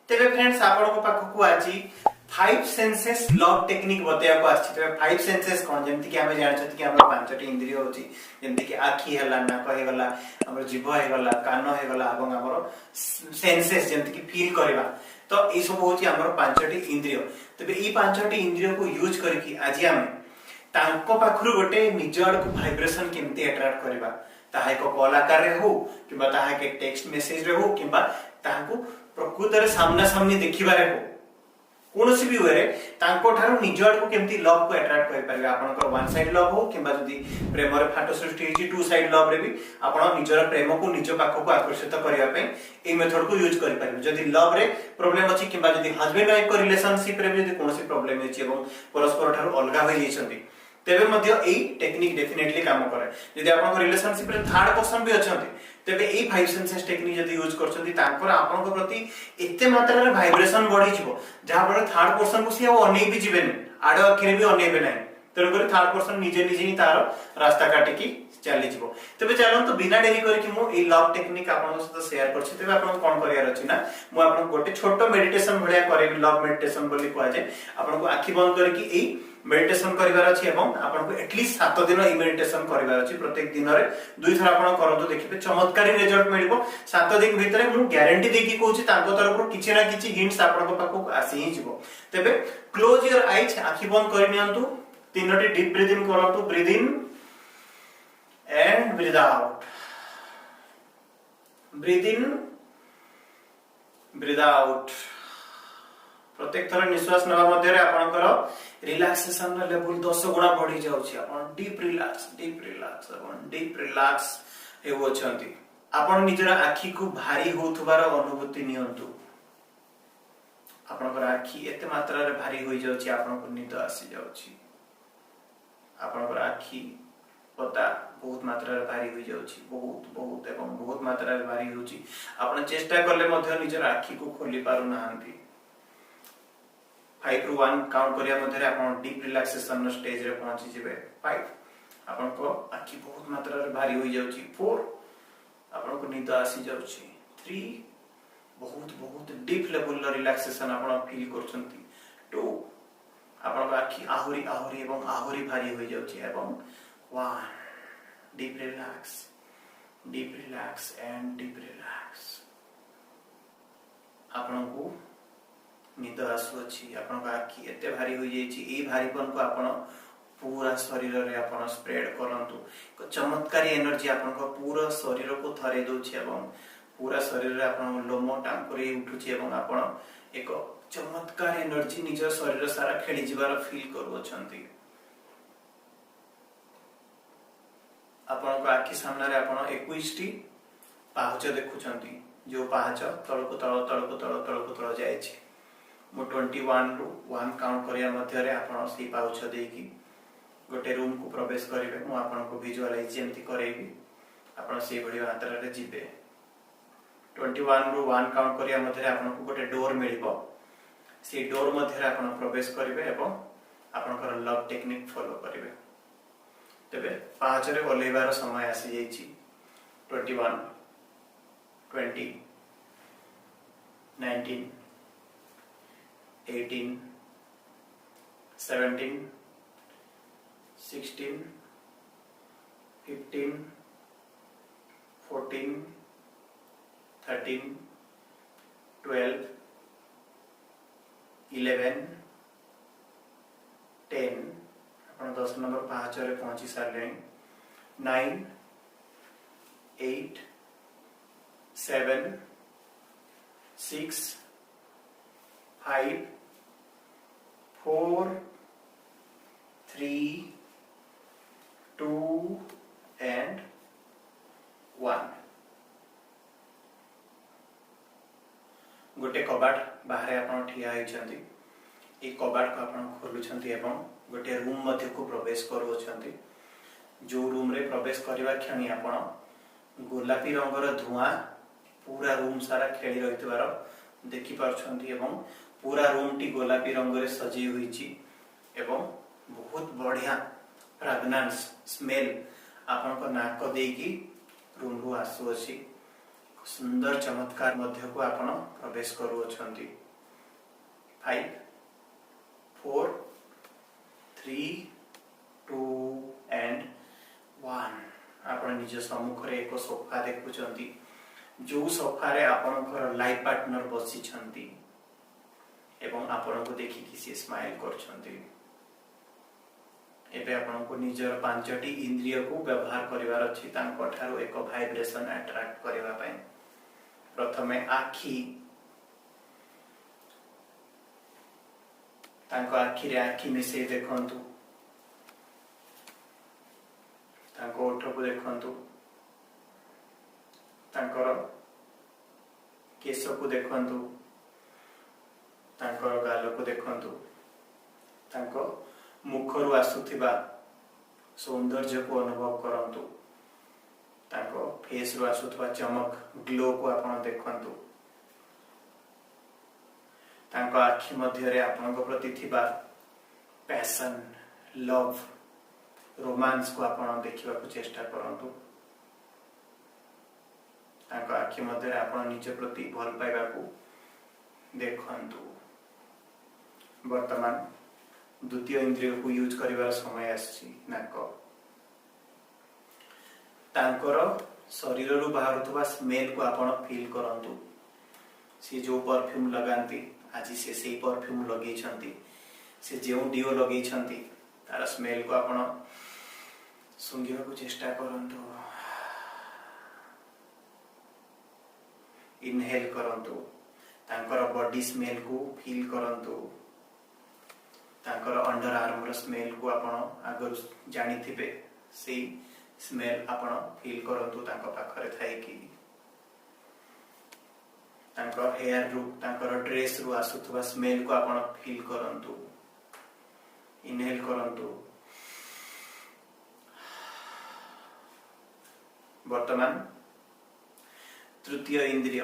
तेरे फ्रेंड्स आपण को पाखु को आजी 5 सेंसेस लॉक टेक्निक बतया को आछि। तेरे 5 सेंसेस कोन जेमति कि हमें जानछत कि हमर पांचटी इंद्रिय होची, जेमति कि आखी हला, नाक हे गला, हमर जीभ हे गला, कान हे गला एवं हमर सेंसेस जेमति कि फील करबा। तो ए सब होची हमर पांचटी इंद्रिय। तबे ई पांचटी इंद्रिय को यूज करके आज हम तांको पाखरु गोटे निज आड़ को वाइब्रेशन केमति अट्रैक्ट करबा, ताहा एक कॉल आकार रे हो किबा ताहा के टेक्स्ट मेसेज रे हो किबा ताहाको प्रकृत रे सामना सामने देखिबारे हो, कोनोसी भी वे तांको ठारो निज आड़ को केमति लव को अट्रैक्ट करि परबे। आपनकर वन साइड लव हो किबा जदी प्रेम रे फाटो सृष्टि हिची टू साइड लव रे भी आपण निजर प्रेम को निज पाखो को आकर्षित करिया पे ए मेथड को यूज करि परबे। जदी लव रे प्रॉब्लम अछि किबा जदी हस्बैंड वाइफ को रिलेशनशिप रे जदी कोनोसी प्रॉब्लम अछि एवं परस्पर ठारो अलगा होई जैछंती तेबे मध्य एई टेक्निक डेफिनेटली काम करे। जदी आपन को रिलेशनशिप रे थर्ड पर्सन भी अछंती तेबे एई 5 सेंसेस टेक्निक जदी यूज करछंती तांकर आपन को प्रति एते मात्रा रे वाइब्रेशन बढ़ी जिवो जहा पर थर्ड पर्सन को सिया अनै भी जिवेनी, आडो अखिरे भी अनैबे नै। तेरो करे थर्ड पर्सन निजे निजे ही तार रास्ता काटी की चली जिवो। तबे चलन तो बिना देरी करी कि मु एई लव टेक्निक आपन सहित शेयर करछि। तबे आपन कोन करियार अछि ना, मु आपन गोटे छोटो मेडिटेशन भलिया करे, लव मेडिटेशन बोली कोआ जे आपन को आखि बंद करके एई मेडिटेशन करिवार अछि एवं आपन को एटलीस्ट 7 दिन ई मेडिटेशन करिवार अछि। प्रत्येक दिन रे 2 थर आपन करतो, देखिबे चमत्कारी रिजल्ट मिलिबो। 7 दिन भितरे मु ग्यारंटी देकी कहूची तांको तरफ किछि ना किछि हिंट्स आपन को पाखो आसी ही जिवो। तबे क्लोज योर आईज, आखि बंद करि नियंतु, तीनोटी डीप ब्रीथ इन करंतु, breathe in and breathe out, breathe in breathe out. प्रत्येक थर निश्वास नवा मध्ये रे आपनकर रिलैक्सेशन लेवल 10 गुणा बढ़ी जाउची। आपन डीप रिलैक्स आपन डीप रिलैक्स हेउ अछंती। आपन निजर आखी को भारी होथबार अनुभूति नियंतु। आपनकर आखी एते मात्रा रे भारी होई जाउची, आपनको निद आसी जाउची। आपनकर आखी पता बहुत मात्रा रे भारी होई जाउची, बहुत एवं बहुत मात्रा रे भारी होउची। आपन चेष्टा करले मध्ये निजर आखी को खोली पारु नाहंती। 5 ରୁ 1 काउंट करिया मध्ये आपण डीप रिलैक्सेशन स्टेज रे पहुंची जिवे। 5 आपण को आखी बहुत मात्रा रे भारी होई जाउची। 4 आपण को नींद आसी जाउची। 3 बहुत डीप लेवल रो रिलैक्सेशन आपण फील करछंती। 2 आपण को आखी आहुरी एवं आहुरी भारी होई जाउची एवं 1 deep relax and deep relax. आपण को निद आसु अछि। आपन का आखी एते भारी होई जेछि, ए भारीपन को आपन पूरा शरीर रे आपन स्प्रेड करंतु। को चमत्कारी एनर्जी आपन को पूरा शरीर को थरे दोछि एवं पूरा शरीर रे आपन लोम टांकुरी उठुछि एवं आपन एक चमत्कार एनर्जी निज शरीर सारा खेली जिबार फील करू अछंती। आपन को आखी सामने रे आपन 21 टी पाहच देखुछंती, जो पाहच तळको तळ जायछि। मो 21 रु 1 काउंट करिया मध्ये रे आपण सी पाउछ देकी गोटे रूम को प्रवेश करिवे। मु आपण को विजुअलाइज जेमति करैबी, आपण से बडी मात्रा रे जिबे। 21 रु 1 काउंट करिया मध्ये रे आपण को गोटे डोर मिलिबो। सी डोर मध्ये रे आपण प्रवेश करिवे एवं आपनकर लव टेक्निक फॉलो करिवे। तबे 5 रे ओलेबार समय आसी जाईछि। 21 20 19 18 17 16 15 14 13 12 11 10 अपन 10 नंबर 5 रे पहुंची सारले। 9 8 7 6 5 4 3 2 and 1। गोटे कबाट बाहर आपण ठिया होइछंती। ए कबाट को आपण खोलुछंती एवं गोटे रूम मध्ये को प्रवेश करूछंती। जो रूम रे प्रवेश करबा क्षणी आपण गोलापी रंगर धुआं पूरा रूम सारा खेली रहितबार देखि पारछंती एवं पूरा रूम टी गोलापी रंग रे सजी होईची एवं बहुत बढ़िया फ्रेग्रेंस स्मेल आपन को नाक देकी रूम रु आसु अछि। सुंदर चमत्कार मध्य को आपण प्रवेश करूछंती 5 4 3 2 एंड 1 आपण निज सम्मुख रे एक सोफा देखुछंती जो सोफा रे आपनकर लाइफ पार्टनर बसी छंती एवं आपण को देखि कि से स्माइल करछंती एबे आपण को निजर पांचटी इंद्रिय को व्यवहार करिवार अछि तांको ठारो एक वाइब्रेशन अट्रैक्ट करिवा पय प्रथमे आखी तांको आखी रे आखी मिसे देखंतु तांको ओठ को देखंतु तांकर केश को देखंतु तांकर गाल को देखंतु तांको मुखरु आसुथिबा सौंदर्य को अनुभव करंतु तांको फेस रु आसुथबा चमक ग्लो को आपण देखंतु तांको आखि मध्य रे आपनक प्रति थिबा पैशन लव रोमांस को आपण देखिबा को चेष्टा करंतु तांको आखि मध्य रे आपण निज प्रति भल पाइबा को देखंतु वर्तमान द्वितीय इंद्रिय को यूज करिवार समय आछि नाक तांकर शरीर रु बाहरुथबा स्मेल को आपण फील करंतु से जो परफ्यूम लगांती आज से सेही परफ्यूम लगै छंती से जेउ डिओ लगै छंती तार स्मेल को आपण सुंघिबा को चेष्टा करंतु इनहेल करंतु तांकर बॉडी स्मेल को फील करंतु तांकर अंडर आर्म स्मेल को आपण आगर जानी थिबे से स्मेल आपण फील करंतु तांको पाखरे थाई कि तांकर हेयर रु तांकर ड्रेस रु आसुथबा स्मेल को आपण फील करंतु इनहेल करंतु वर्तमान तृतीय इंद्रिय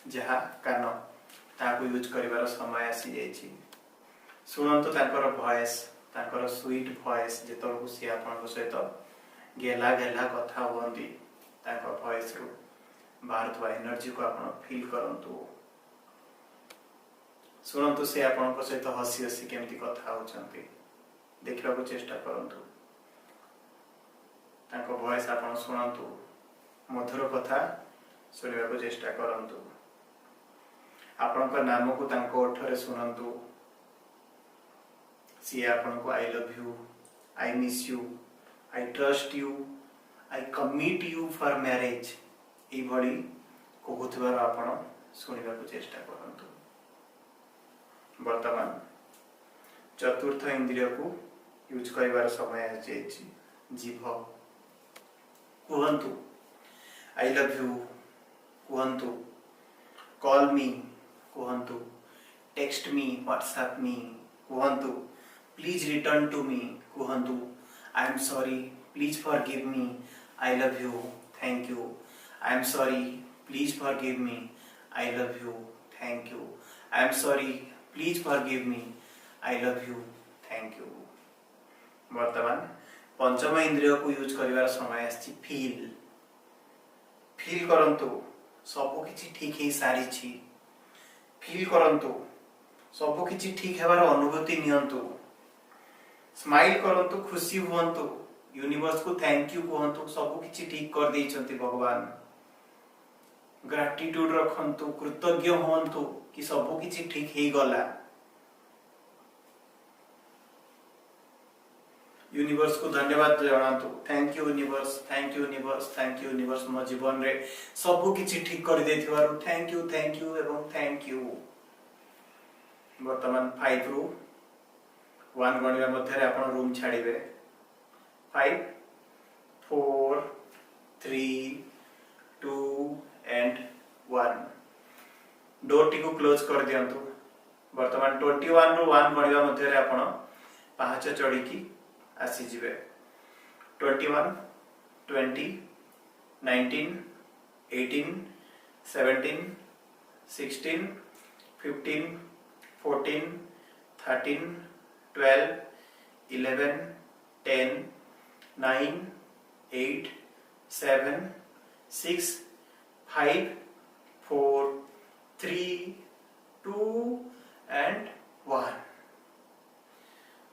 जहा कान ताको यूज करिवार समय आसी जायछि सुनंतु तांकर वॉइस तांकर स्वीट वॉइस जेतलकु से आपन सहित गेला गेला कथा होंदी तांकर वॉइस रु बाहरथवा एनर्जी को आपन फील करंतु सुनंतु से आपन सहित हसी हसी केमती कथा होचंती देखिबा को चेष्टा करंतु तांकर वॉइस आपन सुनंतु मधुर कथा सुनिबा को चेष्टा करंतु आपनका नाम को तांको ओठरे सुनंतु सी आपन को I love you I miss you I trust you I commit you for marriage ए भली कहूथबार आपण सुनिबा को चेष्टा करंतु वर्तमान चतुर्थ इंद्रिय को यूज करिवार समय आ जायछि जीभ कहंतु आई लव यू कहंतु कॉल मी कहंतु टेक्स्ट मी व्हाट्सएप मी कहंतु प्लीज रिटर्न टू मी कहंतु I am sorry please forgive me I love you thank you I am sorry please forgive me I love you thank you I am sorry please forgive me I love you thank you वर्तमान पंचम इंद्रिय को use करिवार समय आछि feel feel करंतु सब किछि ठीक हे सारी छी फील करंतु सब किछि ठीक हेबार अनुभूति नियंतु स्माइल करंतु खुशी हुंतु यूनिवर्स को थैंक यू कहंतु सब किछि ठीक कर दै छथि भगवान ग्रेटिट्यूड रखंतु कृतज्ञ हुंतु कि सब किछि ठीक हे गला यूनिवर्स को धन्यवाद जणातु thank you universe thank you universe thank you universe मो जीवन रे सब किछि ठीक कर देथिवारु थैंक यू एवं थैंक यू वर्तमान 5 रु 1 गणिबा मध्ये रे आपण रूम छाड़ीबे 5 4 3 2 एंड 1 डोर टी को क्लोज कर दियंतु वर्तमान 21 रु 1 गणिबा मध्ये रे आपण पाहाच चढ़ी की आसी जिवे 21 20 19 18 17 16 15 14 13 12 11 10 9 8 7 6 5 4 3 2 and 1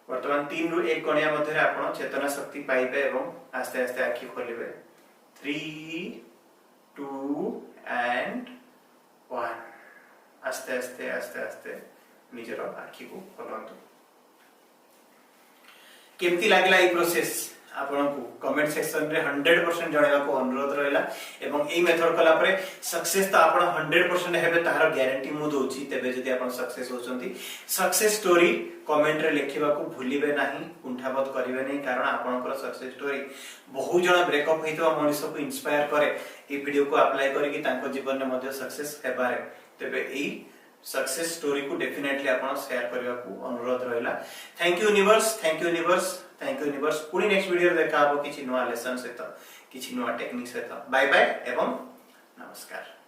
वर्तमान 3 रु 1 गणिया मध्य आपण चेतना शक्ति पाइबे एवं आस्ते आस्ते आखि खोलिबे 3 2 and 1 आस्ते आस्ते आस्ते आस्ते निजर आखि को खोलंतु केमती लागला ई प्रोसेस आपन को कमेंट सेक्शन रे 100% जणेवा को अनुरोध रहला एवं एई मेथड कला परे सक्सेस तो आपन 100% हेबे ताहार गारंटी मु दोची तेबे जदी आपन सक्सेस होचंती सक्सेस स्टोरी कमेंट रे लिखिबा को भूलिबे नाही कुंठाबोध करिवे नहीं कारण आपनकर सक्सेस स्टोरी बहु जण ब्रेकअप हेतवा मनुष्य को इंस्पायर करे ई वीडियो को अप्लाई करी कि तांको जीवन में मध्य सक्सेस हेबारे तेबे एई सक्सेस स्टोरी को डेफिनेटली आपण शेयर करबा को अनुरोध रहला thank you universe thank you universe thank you universe पुनी नेक्स्ट वीडियो देखा किछि नुवा लेसन सहित किछि नुवा टेक्निक सहित बाय बाय एवं नमस्कार।